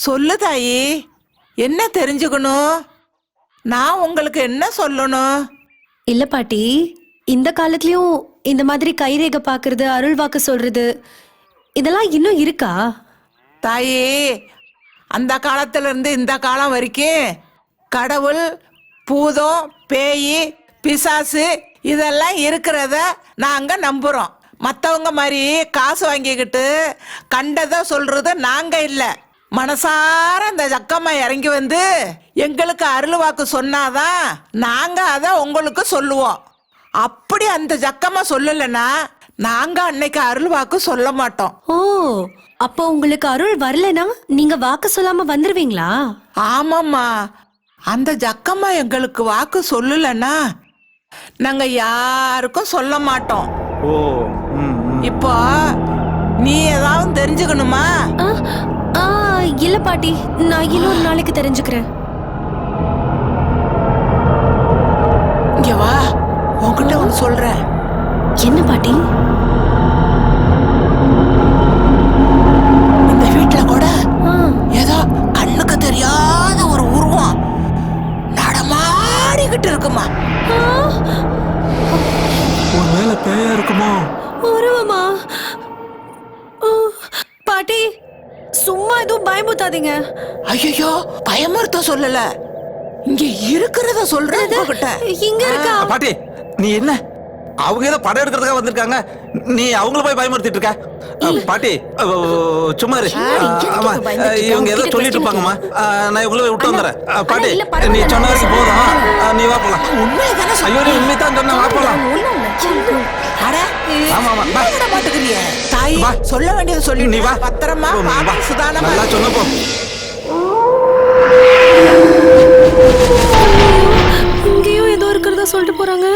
சொல்லு தாயி, என்ன தெரிஞ்சுக்கணும்? நான் உங்களுக்கு என்ன சொல்லணும்? இல்ல பாட்டி, இந்த காலத்துலயும் இந்த மாதிரி கைரேகை பாக்குறது, அருள் வாக்கு சொல்றது இதெல்லாம் இன்னும் இருக்கா? தாயி, அந்த காலத்துல இருந்து இந்த காலம் வரைக்கும் கடவுள், பூதம், பேய், பிசாசு இதெல்லாம் இருக்கிறத நாங்க நம்புறோம். மற்றவங்க மாதிரி காசு வாங்கிக்கிட்டு கண்டதை சொல்றது நாங்க இல்லை. மனசார அந்த ஜக்கம்மா இறங்கி வந்து எங்களுக்கு அருள் வாக்கு சொன்னாதான் நாங்க அதை உங்களுக்கு சொல்லுவோம். அப்படி அந்த ஜக்கம்மா சொல்லலைன்னா நாங்க அன்னைக்கு அருள் வாக்கு சொல்ல மாட்டோம். ஓ, அப்போ உங்களுக்கு அருள் வரலனா நீங்க வாக்கு சொல்லாம வந்துருவீங்களா? ஆமாம்மா, அந்த ஜக்கம்மா எங்களுக்கு வாக்கு சொல்லலைன்னா நாங்க யாருக்கும் சொல்ல மாட்டோம். ஓ, இப்போ நீ ஏதாவது தெரிஞ்சுக்கணுமா? இல்ல பாட்டி, நான் இன்னொரு நாளைக்கு தெரிஞ்சுக்கிறேன். இங்க வா, உன்கிட்ட ஒன்று சொல்றேன். என்ன பாட்டி? இந்த வீட்டுல கூட ஏதோ கண்ணுக்கு தெரியாத ஒரு உருவம் நடமாடிக்கிட்டு இருக்குமா. ஒருவேளை பேயா இருக்குமோ? உருவமா? பாட்டி, சும்மா எதுவும் பயமுத்தாதீங்க. ஐயோ, பயமுறுத்த சொல்லல, இங்க இருக்கிறத சொல்றேன் உங்ககிட்ட. இங்க இருக்கா? பாட்டி, நீ என்ன அவங்க ஏதோ படம் எடுக்கிறதுக்காக வந்திருக்காங்க, நீ அவங்கள போய் பயமுறுத்திட்டு இருக்க? பாட்டி சும்மா இரு. ஆமா, இவங்க ஏதோ சொல்லிட்டு இருப்பாங்கம்மா, நான் இவங்கள போய் விட்டு வந்துடுறேன். பாட்டி, நீ சொன்ன வரைக்கும் போதும், நீ வா போலாம். ஐயோ, நீ உண்மைதான் சொன்ன, வா போலாம். ஆமா ஆமா, மாட்டுக்கிறிய தாய், சொல்ல வேண்டியது சொல்லி நீ வா. பத்திரமா சுதானமா நல்லா சொன்ன போ. இங்கேயும் ஏதோ இருக்கிறதா சொல்லிட்டு போறாங்க.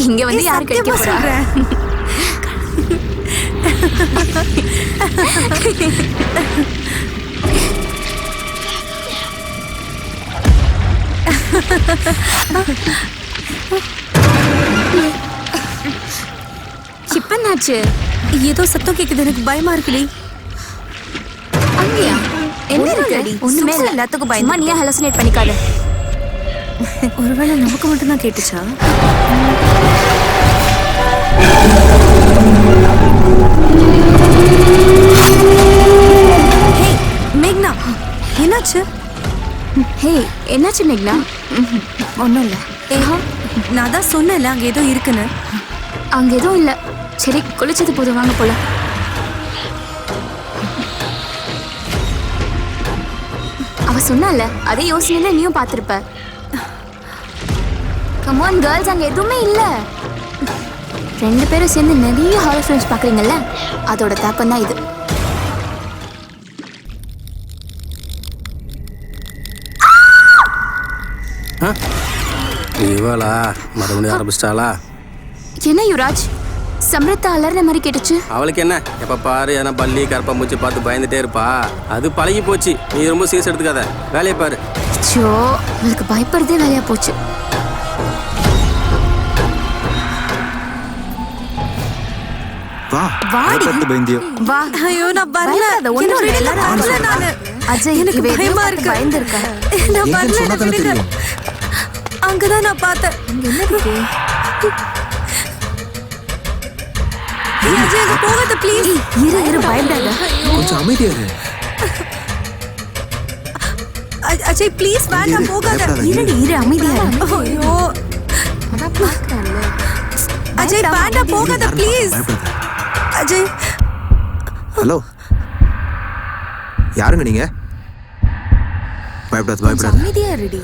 இங்க வந்து யாரு கடிக்க போறா? இப்ப என்னாச்சு? ஏதோ சத்தம் கேக்குது, எனக்கு பயமா இருக்குடி. அங்கயா? என்ன இருக்குடி? ஒண்ணுமே இல்ல, எல்லாத்துக்கும் பயமா. நீ ஹலோசினேட் பண்ணிக்காத. ஒருவேளை நமக்கு மட்டும் தான் கேட்டுச்சா? மேக்னா, என்னாச்சு? ஹே, என்னாச்சு மேக்னா? ஒன்றும் இல்லை. நான் தான் சொன்னேன்ல அங்கே ஏதோ இருக்குன்னு. அங்கே எதுவும் இல்லை. சரி, குளிச்சது போதும், வாங்க போல. அவ சொன்னால அதே யோசனை நீயும் பார்த்துருப்ப. கமான் கேர்ள்ஸ், அங்கே எதுவுமே இல்லை. ரெண்டு பேரும் சேர்ந்து நிறைய ஹாரர் ஃபிலிம்ஸ் பார்க்குறீங்கல்ல, அதோட தாக்கம் தான் இது. இவளா மறுபடியும் ஆரம்பிச்சிட்டாளா? என்ன யுவராஜ், சம்ரத்தா அலர்ன மாதிரி கேட்டுச்சு. அவளுக்கு என்ன, எப்ப பாரு ஏன்னா பள்ளி கரப்பா மூச்சு பார்த்து பயந்துட்டே இருப்பா. அது பழகி போச்சு, நீ ரொம்ப சீரியஸ் எடுத்துக்காத, வேலையை பாரு. சோ, அவளுக்கு பயப்படுறதே வேலையா போச்சு. வா, வாடி. பயந்தியோ? வா. ஐயோ, நான் வரல. ஒண்ணும் இல்ல, நானு. அஜய், எனக்கு பயமா இருக்கு. பயந்துருக்க. நான் வரல. அங்கதான் நான் பார்த்தேன். என்ன இருக்கு? அஜய், அங்க போகாத ப்ளீஸ். இரு பயப்படாத. கொஞ்சம் அமைதியா இரு. அஜய் ப்ளீஸ், வேண்டாம், போகாத. இரு அமைதியா இரு. ஐயோ, அதான் பாக்குறேன்ல. அஜய் வேண்டாம், போகாத ப்ளீஸ். அஜய். ஹலோ, யாருங்க நீங்க? பயப்படாத. அமைதியா இருடி.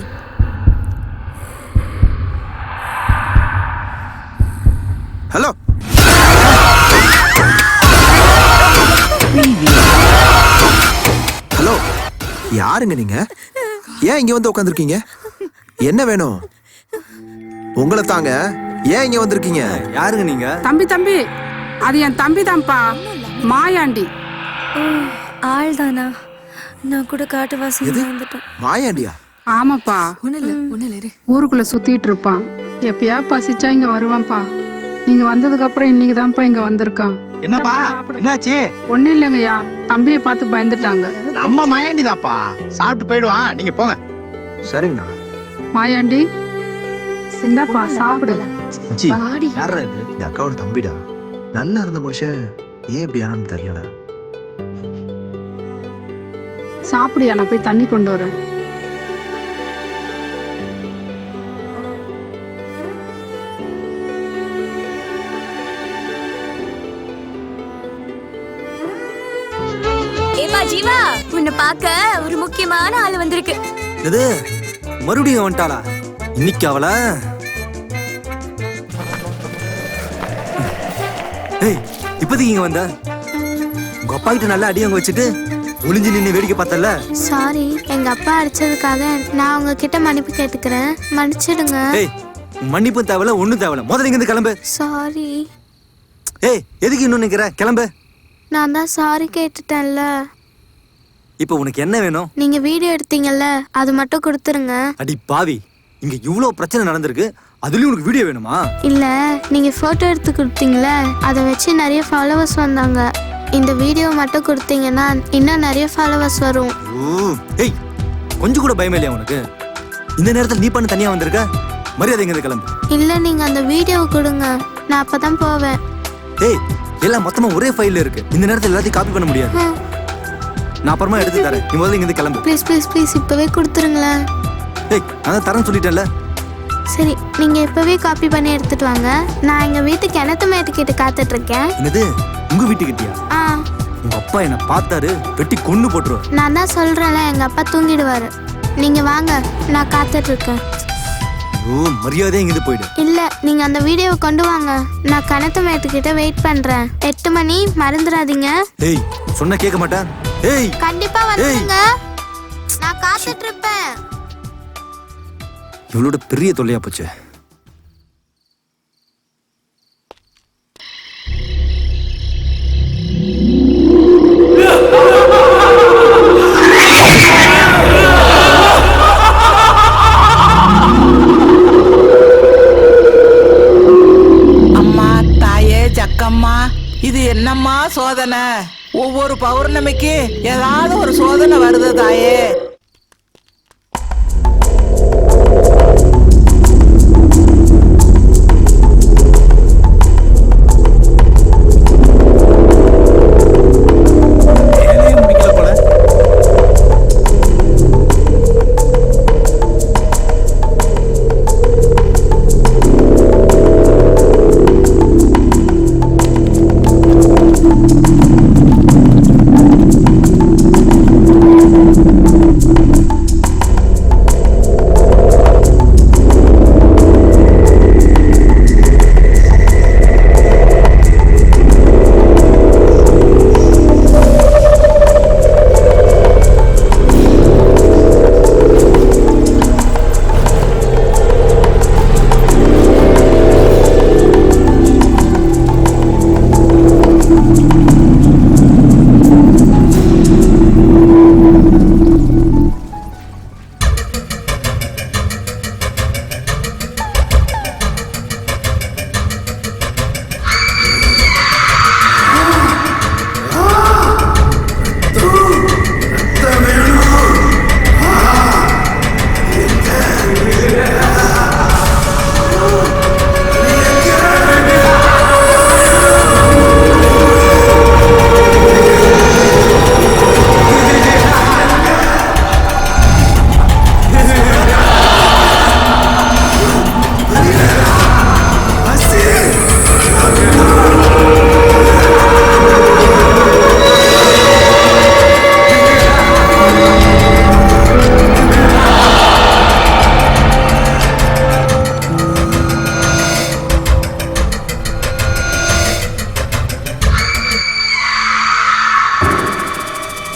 ஹலோ, ஹலோ, யாருங்க நீங்க? ஏன் இங்க வந்து உட்காந்துருக்கீங்க? என்ன வேணும்? உங்களை தாங்க, ஏன் இங்க வந்திருக்கீங்க? யாருங்க நீங்க? தம்பி அது என் தம்பி தான்ப்பா, மாயாண்டி. ஆள் தானா? நான் கூட காட்டு வாசி வந்துட்டேன். மாயாண்டியா? ஆமாப்பா, ஊருக்குள்ள சுத்திட்டு இருப்பான். எப்பயா பசிச்சா இங்க வருவான்ப்பா. நீங்க வந்ததுக்கு அப்புறம் இன்னைக்கு தான்ப்பா இங்க வந்திருக்கான். என்னப்பா என்னாச்சு? ஒண்ணு இல்லைங்கய்யா, தம்பியை பார்த்து பயந்துட்டாங்க. நம்ம மயாண்டிதாப்பா, சாப்பிட்டு போயிடுவான், நீங்க போங்க. சரிங்கண்ணா. மாயாண்டி சிந்தாப்பா சாப்பிடு. மச்சி, யாரா இது? இந்த அக்காவோட தம்பிடா. நல்லா இருந்த மனுஷன் ஏன் இப்படி ஆனு தெரியல. சாப்பிடியா, நான் போய் தண்ணி கொண்டு வரேன். ஏப்பா ஜீவா, உன்னை பார்க்க ஒரு முக்கியமான ஆள் வந்திருக்கு. இது மறுபடியும் வந்துட்டாளா? இன்னைக்கு அவள ஏய், இப்போதைக்கு இங்க வந்த உங்க அப்பா கிட்ட நல்லா அடி அங்க வச்சுட்டு ஒளிஞ்சு நின்று வேடிக்கை பார்த்தல. சாரி, எங்க அப்பா அடிச்சதுக்காக நான் உங்ககிட்ட மன்னிப்பு கேட்டுக்கிறேன், மன்னிச்சிடுங்க. ஏய், மன்னிப்பும் தேவையில்ல, ஒண்ணும் தேவையில்ல. முதல்ல இங்க இருந்து கிளம்பு. சாரி. ஏய், எதுக்கு இன்னும் நிக்கிற? கிளம்பு. நான் தான் சாரி கேட்டுட்டேன்ல. இப்போ உனக்கு என்ன வேணும்? நீங்க வீடியோ எடுத்தீங்கல்ல, அது மட்டும் கொடுத்துருங்க. அடி பாவி, இங்க இவ்வளவு பிரச்சனை நடந்திருக்கு, அதுலயும் உனக்கு வீடியோ வேணுமா? இல்ல, நீங்க போட்டோ எடுத்து கொடுத்தீங்கல்ல, அதை வச்சு நிறைய ஃபாலோவர்ஸ் வந்தாங்க. இந்த வீடியோ மட்டும் கொடுத்தீங்கன்னா இன்னும் நிறைய ஃபாலோவர்ஸ் வரும். ஏய், கொஞ்சம் கூட பயமே இல்லையா உனக்கு? இந்த நேரத்துல நீ பண்ண தனியா வந்திருக்க? மரியாதை இங்க இருந்து கிளம்பு. இல்ல, நீங்க அந்த வீடியோவை கொடுங்க, நான் அப்பதான் போவேன். ஏய், எல்லாம் மொத்தமா ஒரே ஃபைல்ல இருக்கு. இந்த நேரத்துல எல்லாத்தையும் காப்பி பண்ண முடியாது. நான் அப்புறமா எடுத்து தரேன். நீ முதல்ல இங்க இருந்து கிளம்பு. ப்ளீஸ் இப்பவே கொடுத்துருங்களேன். ஏய், நான் தரேன்னு சொல்லிட்டேன்ல. சரி, நீங்க இப்பவே காப்பி பண்ணி எடுத்துட்டு வாங்க. நான் எங்க வீட்டு கிணத்து மேட்டுக்கிட்ட காத்துட்டு இருக்கேன். என்னது, உங்க வீட்டுக்கிட்டியா? உங்க அப்பா என்ன பார்த்தாரு, வெட்டி கொன்னு போட்டுருவாரு. நான் தான் சொல்றேன்ல, எங்க அப்பா தூங்கிடுவாரு. நீங்க வாங்க, நான் காத்துட்டு இருக்கேன். ஓ, மரியாதையா இங்க இருந்து போயிடு. இல்ல, நீங்க அந்த வீடியோவை கொண்டு வாங்க. நான் கிணத்து மேட்டுக்கிட்ட வெயிட் பண்றேன். 8 மணி, மறந்துடாதீங்க. ஏய், சொன்னா கேட்க மாட்டேன். ஏய், கண்டிப்பா வந்துருங்க, நான் காத்துட்டு இருப்பேன். இவளோட பெரிய தொல்லையா போச்சு. அம்மா தாயே ஜக்கம்மா, இது என்னம்மா சோதனை? ஒவ்வொரு பௌர்ணமிக்கு ஏதாவது ஒரு சோதனை வருது தாயே.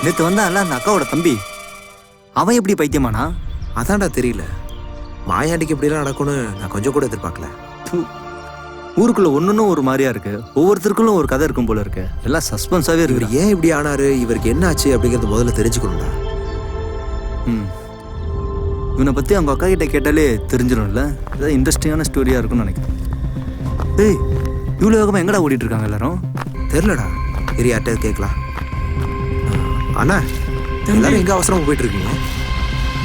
நேத்து வந்தான்ல அந்த அக்காவோட தம்பி, அவன் எப்படி பைத்தியமானா? அதான்டா தெரியல. மாயாண்டிக்கு இப்படிலாம் நடக்கும்னு நான் கொஞ்சம் கூட எதிர்பார்க்கல. ஊருக்குள்ள ஒன்னொன்னும் ஒரு மாதிரியா இருக்கு. ஒவ்வொருத்தருக்குள்ள ஒரு கதை இருக்கும் போல இருக்கு. எல்லாம் சஸ்பென்ஸாவே இவர் இருக்கு. ஏன் இப்படி ஆனாரு, இவருக்கு என்ன ஆச்சு அப்படிங்கறது முதல்ல தெரிஞ்சுக்கணும்டா. இவனை பத்தி அவங்க அக்கா கிட்ட கேட்டாலே தெரிஞ்சிடும்ல. ஏதாவது இன்ட்ரெஸ்டிங்கான ஸ்டோரியா இருக்கும்னு நினைக்கிறேன். ஏய், இவ்வளவு வேகமா எங்கடா ஓடிட்டு இருக்காங்க எல்லாரும்? தெரியலடா, பெரிய யார்ட்ட கேட்கலாம். அண்ணா, எல்லாரும் எங்க அவசரமா போயிட்டு இருக்கீங்க?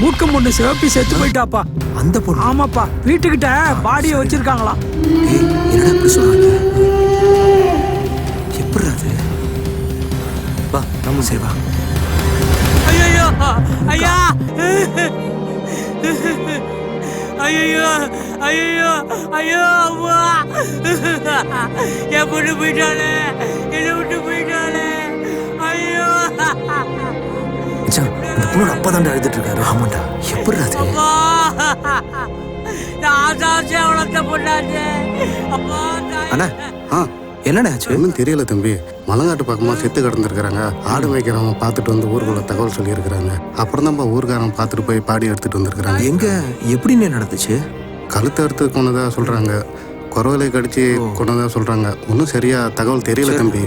மூக்கம் பொண்ணு சிவப்பி செத்து போயிட்டாப்பா. அந்த பொண்ணு? ஆமாப்பா, வீட்டுக்கிட்ட பாடியை வச்சிருக்காங்களாம். ஏய், என்னடா இப்படி சொல்றாங்க? எப்படி அது? வா நம்ம சரி வா. ஐயோ ஐயா, ஐயோ ஐயோ ஐயோ, அம்மா என் பொண்ணு போயிட்டாளே, என்னை விட்டு போயிட்டாளே. ஐயோ மச்சான், அந்த பொண்ணோட அப்பா தான்டா அழுதுட்டு இருக்காரு. ஆமாண்டா, எப்படி அது? அப்பா, நான் ஆசாச்சு அவளத்த பொண்ணாச்சு. அப்பா அண்ணா, என்னண்ணே ஆச்சு? ஒன்றும் தெரியல தம்பி. மலங்காட்டு பக்கமாக செத்து கிடந்திருக்கிறாங்க. ஆடு மேய்க்கிறவங்க பார்த்துட்டு வந்து ஊருக்குள்ள தகவல் சொல்லியிருக்கிறாங்க. அப்புறம் தான்ப்பா ஊருக்காரன் பார்த்துட்டு போய் பாடி எடுத்துட்டு வந்திருக்கிறாங்க. எங்க எப்படின்னு நடந்துச்சு? கழுத்தை அறுத்து கொண்டதா சொல்றாங்க, குறவலை கடிச்சு கொண்டதா சொல்றாங்க. ஒன்றும் சரியா தகவல் தெரியல தம்பி.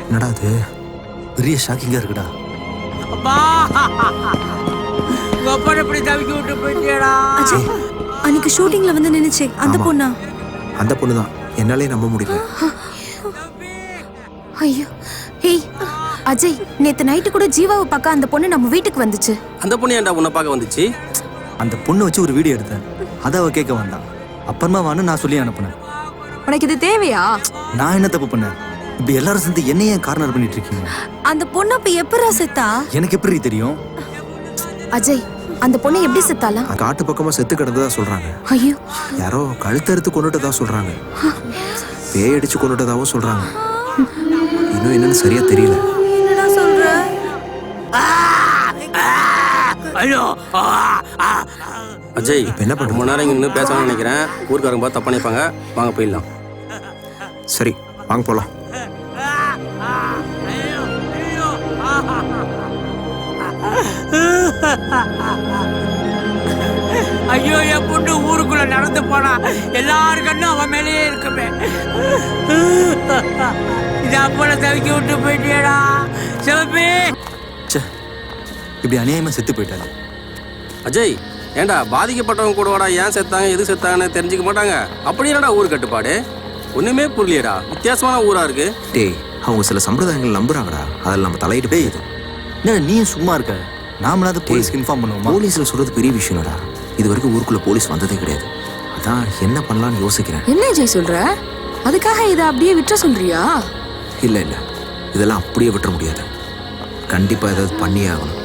என்னடா அது? பெரிய ஷாக்கிங்கா இருக்குடா. அப்பா, உங்க அப்பா எப்படி தவிக்க விட்டு போயிட்டியடா? அஜய், அன்னைக்கு ஷூட்டிங்ல வந்து நின்னுச்சே அந்த ஆமா. பொண்ணா? அந்த பொண்ணு தான். என்னாலே நம்ப முடியல. ஐயோ, ஹேய் அஜய், நேத்து நைட்டு கூட ஜீவாவை பார்க்க அந்த பொண்ணு நம்ம வீட்டுக்கு வந்துச்சு. அந்த பொண்ணு ஏன்டா உன்னை பார்க்க வந்துச்சு? அந்த பொண்ணை வச்சு ஒரு வீடியோ எடுத்தேன். அதை அவ கேட்க வேண்டாம். அப்புறமா வான்னு நான் சொல்லி அனுப்புனேன். உனக்கு இது தேவையா? நான் என்ன தப்பு பண்ணேன்? இப்படி எல்லாரும் சேர்ந்து என்னையே கார்னர் பண்ணிட்டு இருக்கீங்க. அந்த பொண்ணு அப்ப எப்பரா செத்தா? எனக்கு எப்படி தெரியும்? அஜய், அந்த பொண்ணு எப்படி செத்தாலாம்? காட்டு பக்கமா செத்து கிடந்ததா சொல்றாங்க. ஐயோ, யாரோ கழுத்தறுத்து கொண்டுட்டதா சொல்றாங்க. பேய் அடிச்சு கொண்டுட்டதாவும் சொல்றாங்க. இன்னும் என்னன்னு சரியா தெரியல. என்னடா சொல்ற? ஐயோ, அஜய், இப்ப என்ன பண்றது? ரொம்ப நேரம் இங்க நின்று பேசணும்னு நினைக்கிறேன். ஊருக்காரங்க பார்த்து தப்பா நினைப்பாங்க. வாங்க போயிடலாம். சரி, வாங்க போலாம். ஐயோ, என் பொண்ணு ஊருக்குள்ள நடந்து போனா எல்லாரும் கண்ணும் அவன் மேலேயே இருக்குமே. இது அப்பனை தவிக்க விட்டு போயிட்டியடா சிவப்பி. ச்சே, இப்படி அநியாயமா செத்து போயிட்டாரு. அஜய், ஏன்டா பாதிக்கப்பட்டவங்க கூட வாடா ஏன் செத்தாங்க எது செத்தாங்கன்னு தெரிஞ்சுக்க மாட்டாங்க. அப்படி என்னடா ஊர் கட்டுப்பாடு? ஒண்ணுமே புரியலையடா. வித்தியாசமான ஊரா இருக்கு. டேய், அவங்க சில சம்பிரதாயங்கள் நம்புறாங்கடா. அதில் நம்ம தலையிட்டு டேய், என்ன நீயும் சும்மா இருக்க? நாமளாவது போலீஸ்க்கு இன்ஃபார்ம் பண்ணுவோமா? போலீஸ்ல சொல்றது பெரிய விஷயம்டா. இது வரைக்கும் ஊருக்குள்ள போலீஸ் வந்ததே கிடையாது. அதான் என்ன பண்ணலாம்னு யோசிக்கிறேன். என்ன அஜய் சொல்ற? அதுக்காக இதை அப்படியே விட்டுற சொல்றியா? இல்ல இல்ல, இதெல்லாம் அப்படியே விட்டுற முடியாது. கண்டிப்பா ஏதாவது பண்ணியே ஆகணும்.